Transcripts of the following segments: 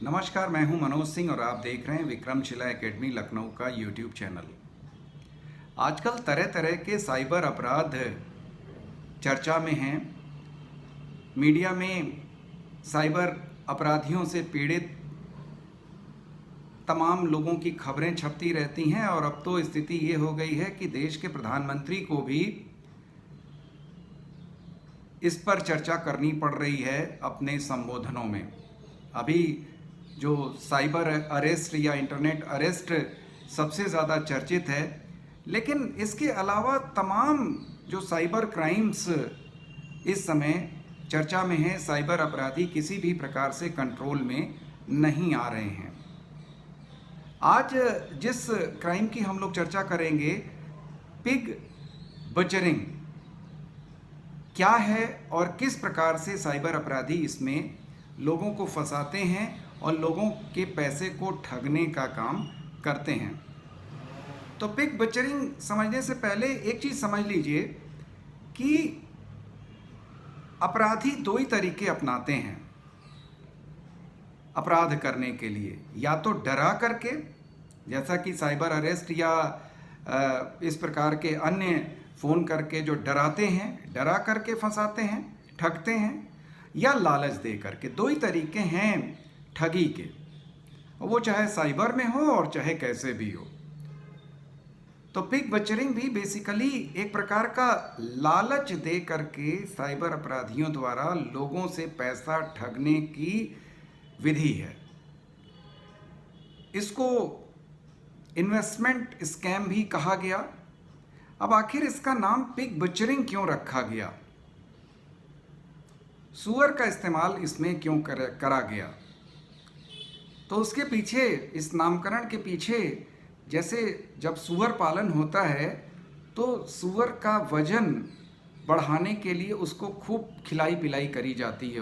नमस्कार, मैं हूं मनोज सिंह और आप देख रहे हैं विक्रमशिला एकेडमी लखनऊ का यूट्यूब चैनल। आजकल तरह तरह के साइबर अपराध चर्चा में हैं। मीडिया में साइबर अपराधियों से पीड़ित तमाम लोगों की खबरें छपती रहती हैं और अब तो स्थिति ये हो गई है कि देश के प्रधानमंत्री को भी इस पर चर्चा करनी पड़ रही है अपने संबोधनों में। अभी जो साइबर अरेस्ट या इंटरनेट अरेस्ट सबसे ज़्यादा चर्चित है, लेकिन इसके अलावा तमाम जो साइबर क्राइम्स इस समय चर्चा में हैं। साइबर अपराधी किसी भी प्रकार से कंट्रोल में नहीं आ रहे हैं। आज जिस क्राइम की हम लोग चर्चा करेंगे, पिग बचरिंग क्या है और किस प्रकार से साइबर अपराधी इसमें लोगों को फंसाते हैं और लोगों के पैसे को ठगने का काम करते हैं। तो पिग बचरिंग समझने से पहले एक चीज़ समझ लीजिए कि अपराधी दो ही तरीके अपनाते हैं अपराध करने के लिए। या तो डरा करके, जैसा कि साइबर अरेस्ट या इस प्रकार के अन्य फ़ोन करके जो डराते हैं, डरा करके फंसाते हैं, ठगते हैं, या लालच दे करके। दो ही तरीके हैं ठगी के, वो चाहे साइबर में हो और चाहे कैसे भी हो। तो पिग बचरिंग भी बेसिकली एक प्रकार का लालच दे करके साइबर अपराधियों द्वारा लोगों से पैसा ठगने की विधि है। इसको इन्वेस्टमेंट स्कैम भी कहा गया। अब आखिर इसका नाम पिग बचरिंग क्यों रखा गया? सूअर का इस्तेमाल इसमें क्यों करा गया? तो उसके पीछे, इस नामकरण के पीछे, जैसे जब सूअर पालन होता है तो सूअर का वजन बढ़ाने के लिए उसको खूब खिलाई पिलाई करी जाती है।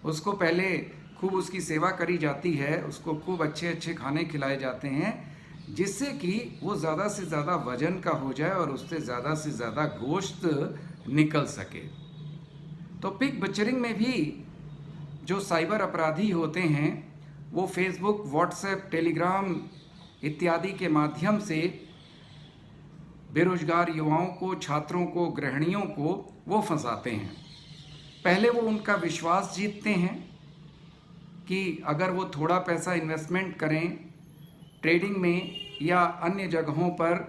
उसको पहले खूब उसकी सेवा करी जाती है, उसको खूब अच्छे अच्छे खाने खिलाए जाते हैं, जिससे कि वो ज़्यादा से ज़्यादा वजन का हो जाए और उससे ज़्यादा से ज़्यादा गोश्त निकल सके। तो पिग बचरिंग में भी जो साइबर अपराधी होते हैं वो फेसबुक, व्हाट्सएप, टेलीग्राम इत्यादि के माध्यम से बेरोजगार युवाओं को, छात्रों को, गृहिणियों को वो फंसाते हैं। पहले वो उनका विश्वास जीतते हैं कि अगर वो थोड़ा पैसा इन्वेस्टमेंट करें ट्रेडिंग में या अन्य जगहों पर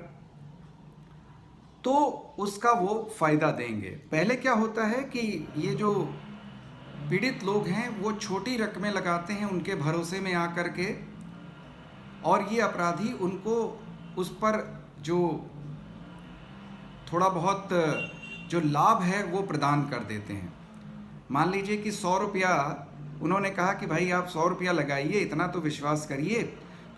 तो उसका वो फ़ायदा देंगे। पहले क्या होता है कि ये जो पीड़ित लोग हैं वो छोटी रकमें लगाते हैं उनके भरोसे में आकर के, और ये अपराधी उनको उस पर जो थोड़ा बहुत जो लाभ है वो प्रदान कर देते हैं। मान लीजिए कि 100 रुपया उन्होंने कहा कि भाई आप 100 रुपया लगाइए, इतना तो विश्वास करिए,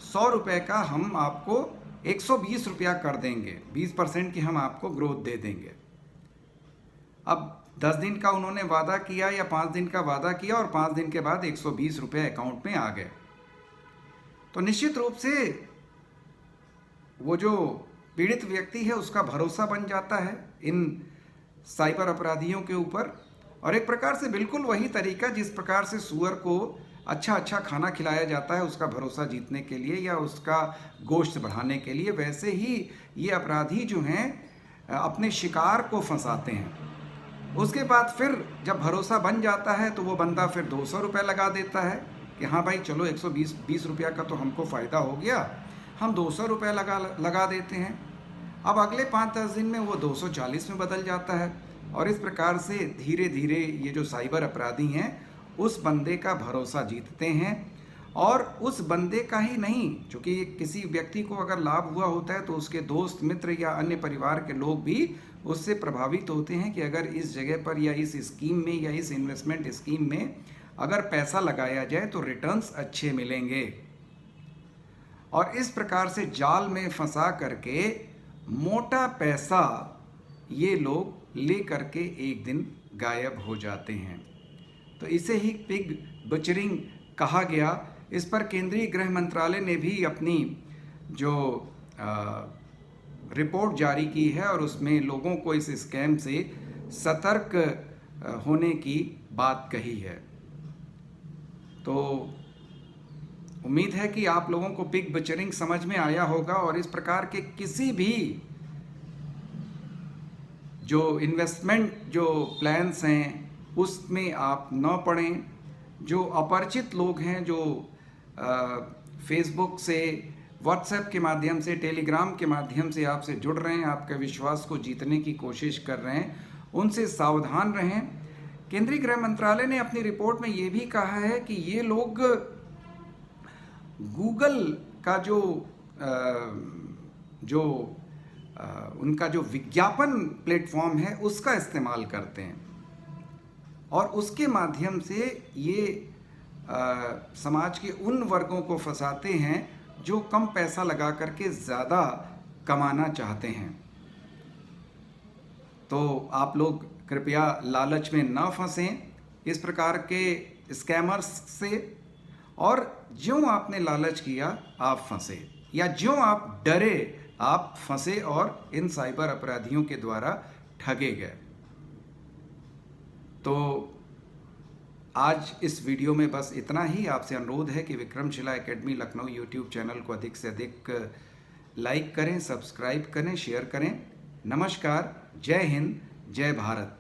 100 रुपये का हम आपको 120 रुपया कर देंगे, 20% की हम आपको ग्रोथ दे देंगे। अब 10 दिन का उन्होंने वादा किया या 5 दिन का वादा किया और 5 दिन के बाद 120 रुपये अकाउंट में आ गए। तो निश्चित रूप से वो जो पीड़ित व्यक्ति है उसका भरोसा बन जाता है इन साइबर अपराधियों के ऊपर। और एक प्रकार से बिल्कुल वही तरीका जिस प्रकार से सूअर को अच्छा अच्छा खाना खिलाया जाता है उसका भरोसा जीतने के लिए या उसका गोश्त बढ़ाने के लिए, वैसे ही ये अपराधी जो हैं अपने शिकार को फंसाते हैं। उसके बाद फिर जब भरोसा बन जाता है तो वो बंदा फिर 200 रुपये लगा देता है कि हाँ भाई चलो 120 रुपया का तो हमको फ़ायदा हो गया, हम 200 रुपये लगा देते हैं। अब अगले 5-10 दिन में वो 240 में बदल जाता है और इस प्रकार से धीरे धीरे ये जो साइबर अपराधी हैं उस बंदे का भरोसा जीतते हैं। और उस बंदे का ही नहीं, क्योंकि किसी व्यक्ति को अगर लाभ हुआ होता है तो उसके दोस्त मित्र या अन्य परिवार के लोग भी उससे प्रभावित होते हैं कि अगर इस जगह पर या इस स्कीम में या इस इन्वेस्टमेंट स्कीम में अगर पैसा लगाया जाए तो रिटर्न्स अच्छे मिलेंगे। और इस प्रकार से जाल में फंसा करके मोटा पैसा ये लोग ले करके एक दिन गायब हो जाते हैं। तो इसे ही पिग बचरिंग कहा गया। इस पर केंद्रीय गृह मंत्रालय ने भी अपनी जो रिपोर्ट जारी की है और उसमें लोगों को इस स्कैम से सतर्क होने की बात कही है। तो उम्मीद है कि आप लोगों को पिग बचरिंग समझ में आया होगा और इस प्रकार के किसी भी जो इन्वेस्टमेंट जो प्लान्स हैं उसमें आप न पड़ें। जो अपरिचित लोग हैं जो फेसबुक से, व्हाट्सएप के माध्यम से, टेलीग्राम के माध्यम से आपसे जुड़ रहे हैं, आपके विश्वास को जीतने की कोशिश कर रहे हैं, उनसे सावधान रहें। केंद्रीय गृह मंत्रालय ने अपनी रिपोर्ट में ये भी कहा है कि ये लोग गूगल का उनका जो विज्ञापन प्लेटफॉर्म है उसका इस्तेमाल करते हैं और उसके माध्यम से ये समाज के उन वर्गों को फंसाते हैं जो कम पैसा लगा करके ज़्यादा कमाना चाहते हैं। तो आप लोग कृपया लालच में न फंसें इस प्रकार के स्कैमर्स से, और ज्यों आपने लालच किया आप फंसे, या ज्यों आप डरे आप फंसे और इन साइबर अपराधियों के द्वारा ठगे गए। तो आज इस वीडियो में बस इतना ही। आपसे अनुरोध है कि Vikramshila academy Lucknow YouTube channel को अधिक से अधिक लाइक करें, सब्सक्राइब करें, शेयर करें। नमस्कार, जय हिंद, जय भारत।